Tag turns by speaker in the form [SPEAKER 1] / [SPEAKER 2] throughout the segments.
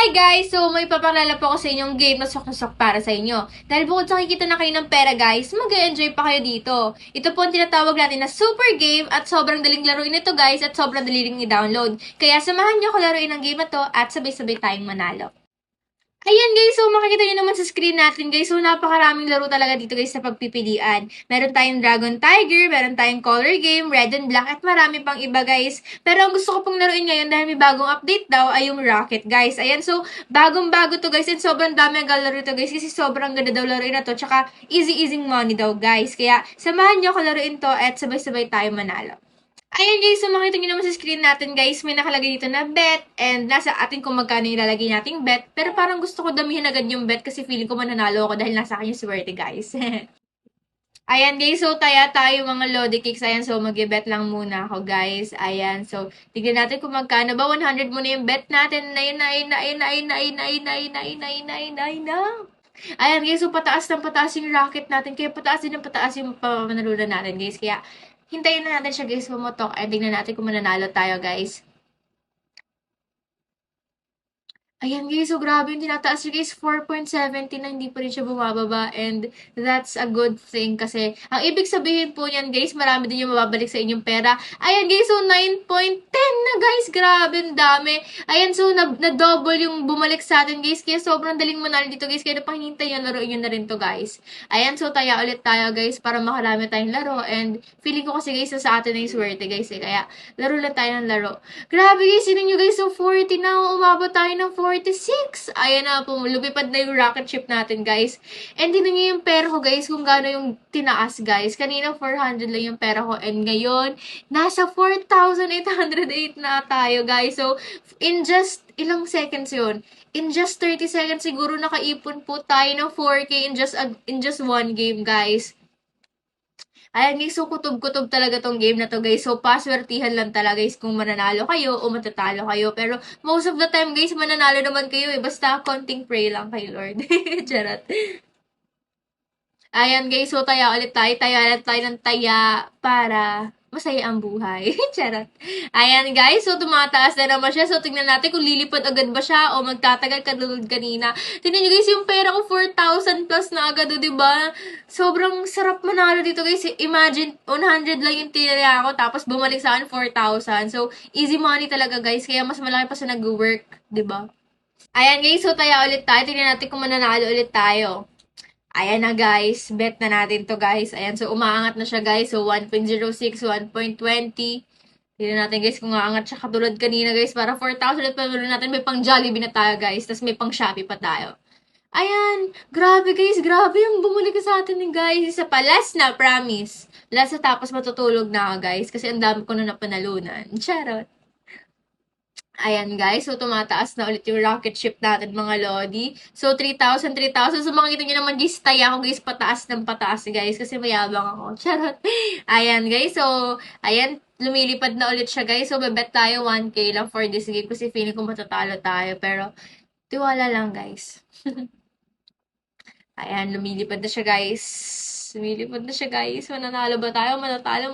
[SPEAKER 1] Hi guys! So, may papakilala po ako sa inyong game na sok para sa inyo. Dahil bukod sa kikita na kayo ng pera guys, mag-enjoy pa kayo dito. Ito po ang tinatawag natin na super game at sobrang daling laruin ito guys at sobrang daling i-download. Kaya samahan niyo ako laruin ang game na to at sabay-sabay tayong manalo. Ayan guys, so makikita nyo naman sa screen natin guys, so napakaraming laro talaga dito guys sa pagpipilian. Meron tayong Dragon Tiger, meron tayong Color Game, Red and Black, at marami pang iba guys. Pero ang gusto ko pong laruin ngayon dahil may bagong update daw ay yung Rocket guys. Ayan, so bagong-bago to guys and sobrang dami ang laro to guys kasi sobrang ganda daw laruin na to. Tsaka easy money daw guys. Kaya samahan nyo ako laruin to at sabay-sabay tayo manalo. Ayan guys, so makita nyo naman sa screen natin guys, may nakalagay dito na bet and nasa atin kung magkano ilalagay nating bet. Pero parang gusto ko damihan agad yung bet kasi feeling ko mananalo ako dahil nasa akin yung swerte guys. Ayan guys, so tayo mga Lodi Kicks. Ayan, so mag-bet lang muna ako guys. Ayan, so tignan natin kung magkano ba. 100 muna yung bet natin. Ayun na. Ayan guys, so pataas ng pataas yung rocket natin. Kaya pataas din ng pataas yung pamanalunan natin guys. Kaya hintayin na natin siya guys pumutok. Ay, tignan natin kung mananalo tayo guys. Ayan guys, so grabe yung tinataas niya guys, 4.70 na hindi pa rin siya bumababa and that's a good thing kasi ang ibig sabihin po niyan guys, marami din yung mababalik sa inyong pera. Ayan guys, so 9.10 na guys, grabe ang dami. Ayan, so na-double yung bumalik sa atin guys, kaya sobrang daling manalo dito guys, kaya napahintay yung laruin nyo na rin to guys. Ayan, so taya ulit tayo guys para makarami tayong laro and feeling ko kasi guys sa atin na yung swerte guys kaya laro lang tayo ng laro. Grabe guys, sino nyo guys, so 40 na, umabot tayo ng 46. Ayan na po, lumipad na yung rocket ship natin, guys. And tignan nyo yung pera ko, guys, kung gaano yung tinaas, guys. Kanina, 400 lang yung pera ko. And ngayon, nasa 4,808 na tayo, guys. So, in just, ilang seconds yun? In just 30 seconds, siguro nakaipon po tayo ng 4K in just one game, guys. Ayan guys, so kutob-kutob talaga tong game na to guys. So paswertihan lang talaga guys kung mananalo kayo o matatalo kayo. Pero most of the time guys, mananalo naman kayo eh. Basta konting pray lang kay Lord. Charot. Ayan guys, so taya ulit tayo. Taya ulit tayo ng taya para masaya ang buhay. Charot. Ayan guys, so tumataas na naman siya. So tignan natin kung lilipad agad ba siya o magtatagal katulad kanina. Tignan nyo guys, yung pera ko 4,000 plus na agad o diba? Sobrang sarap manalo dito guys. Imagine, 100 lang yung tinira ko tapos bumalik sa akin 4,000. So easy money talaga guys. Kaya mas malaki pa sa nag-work, diba? Ayan guys, so taya ulit tayo. Tignan natin kung mananalo ulit tayo. Ayan na guys, bet na natin to guys. Ayan, so umaangat na siya guys. So 1.06, 1.20. Tignan natin guys kung umaangat siya katulad kanina guys. Para 4,000 at pamalo natin. May pang Jollibee na tayo guys. Tapos may pang Shopee pa tayo. Ayan, grabe guys, grabe yung bumalik sa atin ni guys. Isa pa, last na, promise. Last na tapos matutulog na ako guys. Kasi ang dami ko na napanalunan. Charot. Ayan guys, so tumataas na ulit yung rocket ship natin mga Lodi. So 3,000. So makikita nyo naman guys, taya ako guys, pataas ng pataas guys, kasi mayabang ako. Charot. Ayan guys, so ayan, lumilipad na ulit siya guys. So bebet tayo 1K lang for this game kasi feeling ko matatalo tayo. Pero tiwala lang guys. Ayan, lumilipad na siya guys. Lumilipad na siya guys. Mananalo ba tayo? Matatalo.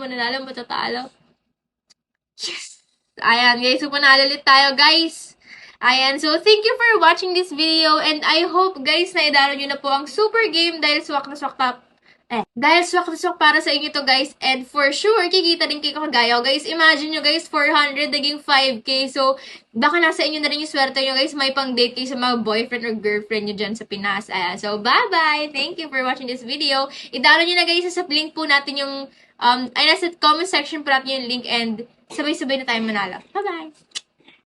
[SPEAKER 1] Yes! Ayan, guys. So, panalo ulit tayo, guys. Ayan. So, thank you for watching this video. And I hope, guys, na idaro nyo na po ang super game dahil swak na swak para sa inyo to, guys. And for sure, kikita din kayo kagaya. Guys, imagine nyo, guys, 400 naging 5K. So, baka nasa inyo na rin yung swerte nyo, guys. May pang-date kayo sa mga boyfriend or girlfriend nyo dyan sa Pinas. Ayan. So, bye-bye! Thank you for watching this video. Idaro nyo na, guys, sa link po natin yung, ay, nasa comment section po natin yung link and sabay-sabay na tayo manalo. Bye-bye!